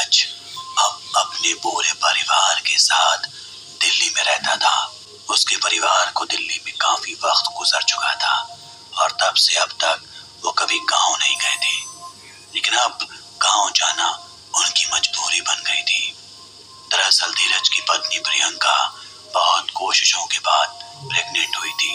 धीरज अब अपने पूरे परिवार के साथ दिल्ली में रहता था। उसके परिवार को दिल्ली में काफी वक्त गुजर चुका था और तब से अब तक वो कभी गांव नहीं गए थे। लेकिन अब गांव जाना उनकी मजबूरी बन गई थी। दरअसल धीरज की पत्नी प्रियंका बहुत कोशिशों के बाद प्रेग्नेंट हुई थी,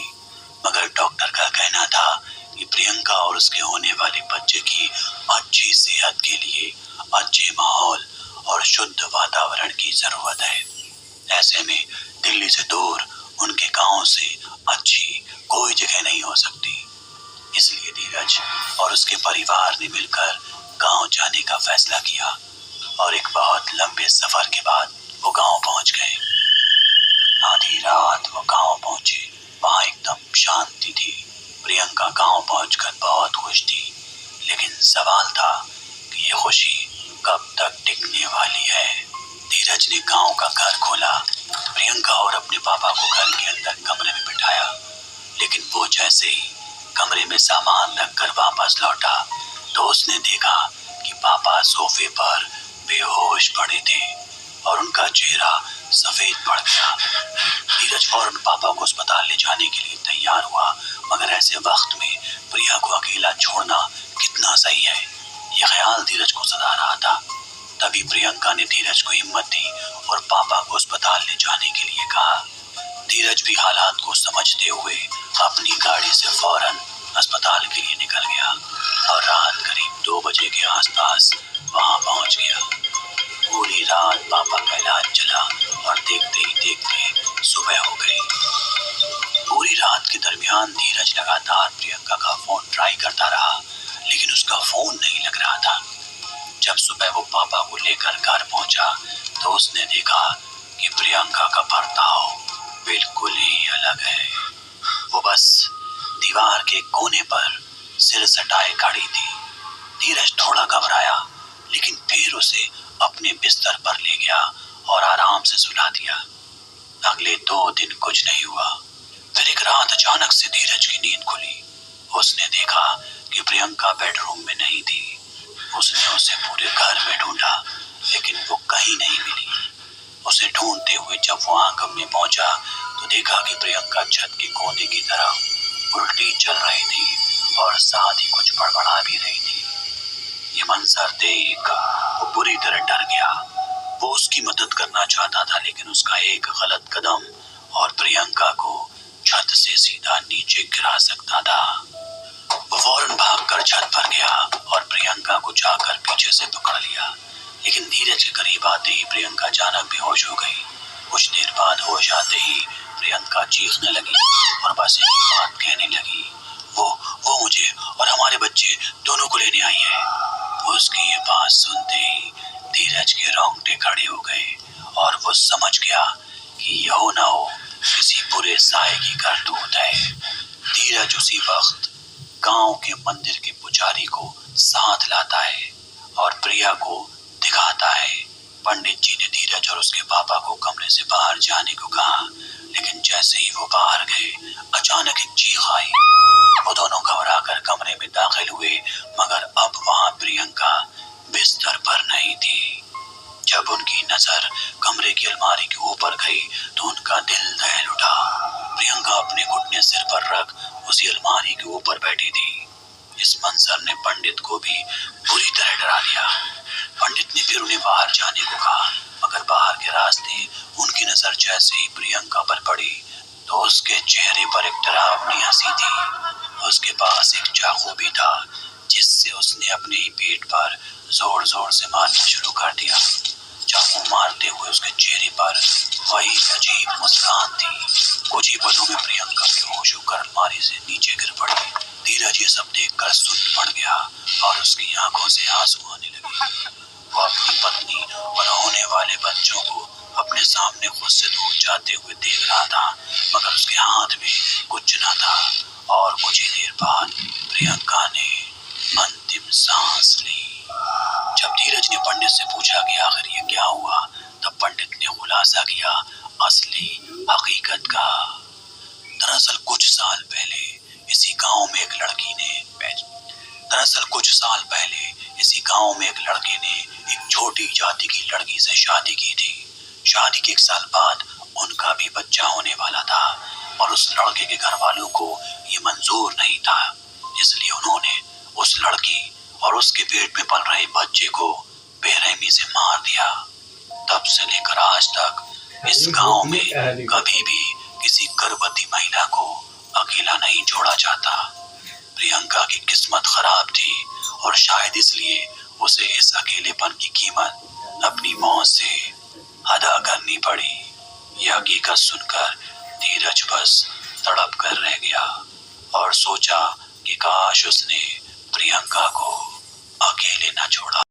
मगर डॉक्टर का कहना था कि प्रियंका और उसके होने वाले बच्चे की अच्छी सेहत के लिए अच्छे माहौल और शुद्ध वातावरण की जरूरत है। ऐसे में दिल्ली से दूर उनके गांव से अच्छी कोई जगह नहीं हो सकती। इसलिए धीरज और उसके परिवार ने मिलकर गांव जाने का फैसला किया और एक बहुत लंबे सफर के बाद वो गांव पहुंच गए। आधी रात वो गांव पहुंचे। वहां एकदम शांति थी। प्रियंका गांव पहुंचकर बहुत खुश थी, लेकिन सवाल था कि ये खुशी कब तक टिकने वाली है। धीरज ने गांव का घर खोला, प्रियंका और अपने पापा को घर के अंदर कमरे में बिठाया, लेकिन वो जैसे ही कमरे में सामान रखकर वापस लौटा तो उसने देखा कि पापा सोफे पर बेहोश पड़े थे और उनका चेहरा सफेद पड़ गया। धीरज फौरन पापा को अस्पताल ले जाने के लिए तैयार हुआ, मगर ऐसे वक्त में प्रिया को अकेला छोड़ना कितना सही है, यह ख्याल धीरज को सता रहा था। तभी प्रियंका ने धीरज को हिम्मत दी और पापा को अस्पताल ले जाने के लिए कहा। धीरज भी हालात को समझते हुए अपनी गाड़ी से फौरन अस्पताल के लिए निकल गया और रात करीब 2 बजे के आसपास वहां पहुंच गया। पूरी रात पापा का इलाज चला और देखते ही देखते सुबह हो गई। पूरी रात के दरमियान धीरज लगातार प्रियंका का फोन ट्राई करता रहा, लेकिन उसका फोन नहीं लग रहा था। जब सुबह वो पापा को लेकर घर पहुंचा तो उसने देखा कि प्रियंका का बर्ताव बिल्कुल ही अलग है। वो बस दीवार के कोने पर सिर सटाए खड़ी थी। धीरज थोड़ा घबराया, लेकिन फिर उसे अपने बिस्तर पर ले गया और आराम से सुला दिया। अगले 2 दिन कुछ नहीं हुआ। फिर एक रात अचानक से धीरज की नींद खुली। उसने देखा कि प्रियंका बेडरूम में नहीं थी। उसने उसे पूरे घर में ढूंढा, लेकिन वो कहीं नहीं मिली। उसे ढूंढते हुए जब वो आंगन में पहुंचा तो देखा कि प्रियंका छत के कोने की तरफ उल्टी चल रही थी और साथ ही कुछ बड़बड़ा भी रही थी। ये मंजर देख वो बुरी तरह डर गया। वो उसकी मदद करना चाहता था, लेकिन उसका एक गलत कदम और प्रियंका को छत से सीधा नीचे गिरा सकता था। वो फौरन भागकर छत पर गया और प्रियंका को जाकर पीछे से पकड़ लिया, लेकिन धीरज के करीब आते ही प्रियंका अचानक बेहोश हो गई। कुछ देर बाद होश आते ही प्रियंका चीखने लगी और बस एक बात कहने लगी, वो मुझे और हमारे बच्चे दोनों को लेने आई है। उसकी ये बात सुनते ही धीरज के रोंगटे खड़े हो गए और वो समझ गया कि यह ना हो किसी बुरे साए की करतूत है। धीरज उसी वक्त गांव के मंदिर के पुजारी को साथ लाता है और प्रिया को दिखाता है। पंडित जी ने धीरज और उसके पापा को कमरे से बाहर जाने को कहा, लेकिन जैसे ही वो बाहर गए अचानक एक चीख आई। वो दोनों घबराकर कमरे में दाखिल हुए, मगर अब वहां प्रियंका बिस्तर पर नहीं थी। जब उनकी नजर कमरे की अलमारी के ऊपर गई तो उनका दिल दहल उठा। प्रियंका अपने घुटने सिर पर रख उसी अलमारी के ऊपर बैठी थी। इस मंजर ने पंडित को भी बुरी तरह डरा दिया। पंडित ने फिर उन्हें बाहर जाने को कहा, मगर बाहर के रास्ते उनकी नजर जैसे ही प्रियंका पर पड़ी तो उसके चेहरे पर एक डरावनी हंसी थी। उसके पास एक चाकू भी था, जिससे उसने अपने ही पेट पर जोर जोर से मारना शुरू कर दिया। चाकू मारते हुए उसके चेहरे पर वही अजीब मुस्कान थी। कुछ ही पलों में प्रियंका बेहोश होकर अलमारी से नीचे गिर पड़ी। धीरज ये सब देखकर सुन्न पड़ गया और उसकी आंखों से आंसू आने लगे। वो अपनी पत्नी और होने वाले बच्चों को अपने सामने खुद से दूर जाते हुए देख रहा था, मगर उसके हाथ में कुछ न था। और कुछ ही देर बाद प्रियंका ने अंतिम सांस ली। जब धीरज ने पंडित से पूछा कि आखिर ये क्या हुआ, तब पंडित ने खुलासा किया असली हकीकत का। दरअसल कुछ साल पहले इसी गांव में एक लड़के ने एक छोटी भट्टी जाति की लड़की से शादी की थी। शादी के 1 साल बाद उनका भी बच्चा होने वाला था और उस लड़के के घर वालों को ये मंजूर नहीं था, इसलिए उन्होंने उस लड़की और उसके पेट में पल रहे बच्चे को बेरहमी से मार दिया। तब से लेकर आज तक इस गांव में कभी भी किसी गर्भवती महिला को अकेला नहीं छोड़ा जाता। प्रियंका की किस्मत खराब थी और शायद इसलिए उसे इस अकेलेपन की कीमत अपनी मौत से अदा करनी पड़ी। यह हकीकत सुनकर धीरज बस तड़प कर रह गया और सोचा कि काश उसने प्रियंका को अकेले न छोड़ा।